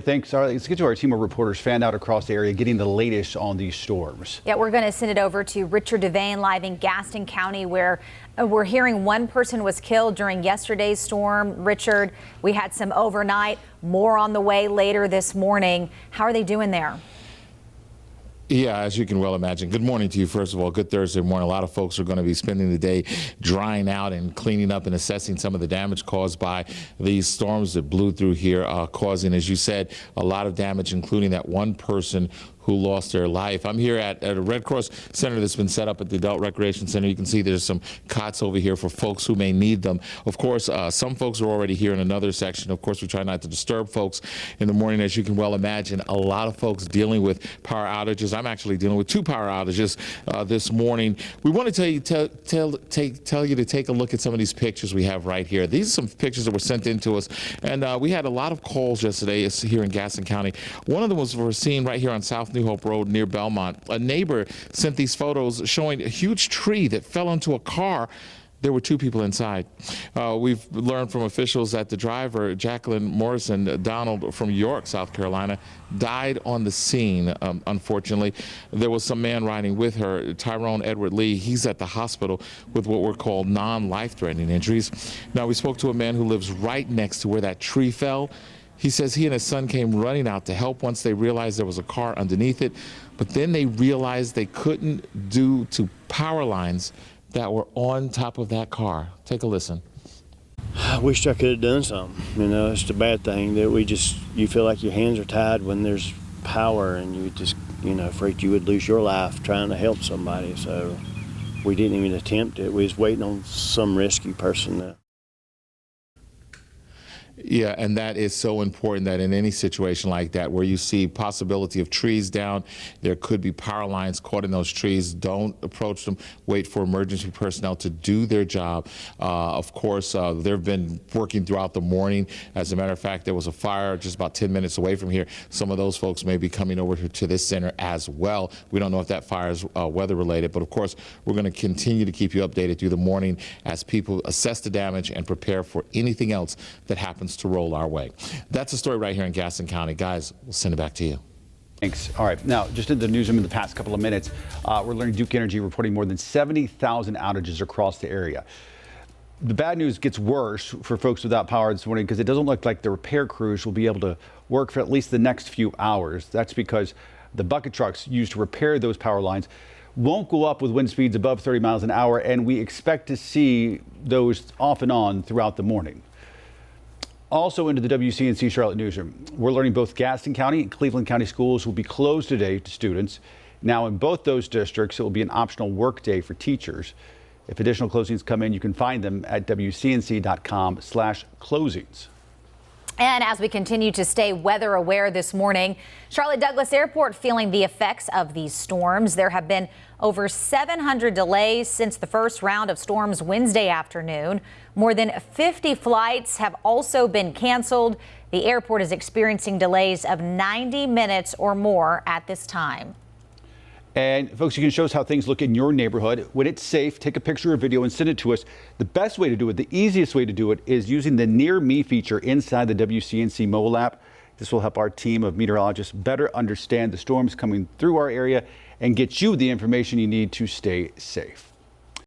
Thanks. All right, let's get to our team of reporters fanned out across the area getting the latest on these storms. Yeah, we're going to send it over to Richard Devane live in Gaston County, where we're hearing one person was killed during yesterday's storm. Richard, we had some overnight, more on the way later this morning. How are they doing there? Yeah, as you can well imagine. Good morning to you, first of all. Good Thursday morning. A lot of folks are going to be spending the day drying out and cleaning up and assessing some of the damage caused by these storms that blew through here, causing, as you said, a lot of damage, including that one person who lost their life. I'm here at a Red Cross center that's been set up at the Adult Recreation Center. You can see there's some cots over here for folks who may need them. Of course, some folks are already here in another section. Of course, we try not to disturb folks in the morning, as you can well imagine. A lot of folks dealing with power outages. I'm actually dealing with 2 power outages this morning. We want to tell you to take a look at some of these pictures we have right here. These are some pictures that were sent in to us, and we had a lot of calls yesterday here in Gaston County. One of them was we're seeing right here on South New Hope Road near Belmont. A neighbor sent these photos showing a huge tree that fell into a car. There were 2 people inside. We've learned from officials that the driver, Jacqueline Morrison Donald from York, South Carolina, died on the scene. Unfortunately, there was some man riding with her, Tyrone Edward Lee. He's at the hospital with what were called non-life-threatening injuries. Now, we spoke to a man who lives right next to where that tree fell. He says he and his son came running out to help once they realized there was a car underneath it, but then they realized they couldn't due to power lines that were on top of that car. Take a listen. I wish I could have done something. You know, it's the bad thing that you feel like your hands are tied when there's power, and you just, afraid you would lose your life trying to help somebody. So we didn't even attempt it. We was waiting on some rescue person to. Yeah, and that is so important that in any situation like that where you see possibility of trees down, there could be power lines caught in those trees. Don't approach them. Wait for emergency personnel to do their job. Of course, they've been working throughout the morning. As a matter of fact, there was a fire just about 10 minutes away from here. Some of those folks may be coming over to this center as well. We don't know if that fire is weather related, but of course, we're going to continue to keep you updated through the morning as people assess the damage and prepare for anything else that happens to roll our way. That's a story right here in Gaston County. Guys, we'll send it back to you. Thanks. All right. Now, just in the newsroom in the past couple of minutes, we're learning Duke Energy reporting more than 70,000 outages across the area. The bad news gets worse for folks without power this morning because it doesn't look like the repair crews will be able to work for at least the next few hours. That's because the bucket trucks used to repair those power lines won't go up with wind speeds above 30 miles an hour, and we expect to see those off and on throughout the morning. Also into the WCNC Charlotte newsroom, we're learning both Gaston County and Cleveland County schools will be closed today to students. Now, in both those districts, it will be an optional work day for teachers. If additional closings come in, you can find them at WCNC.com/closings. And as we continue to stay weather aware this morning, Charlotte Douglas Airport feeling the effects of these storms. There have been over 700 delays since the first round of storms Wednesday afternoon. More than 50 flights have also been canceled. The airport is experiencing delays of 90 minutes or more at this time. And folks, you can show us how things look in your neighborhood. When it's safe, take a picture or video and send it to us. The best way to do it, the easiest way to do it, is using the Near Me feature inside the WCNC mobile app. This will help our team of meteorologists better understand the storms coming through our area and get you the information you need to stay safe.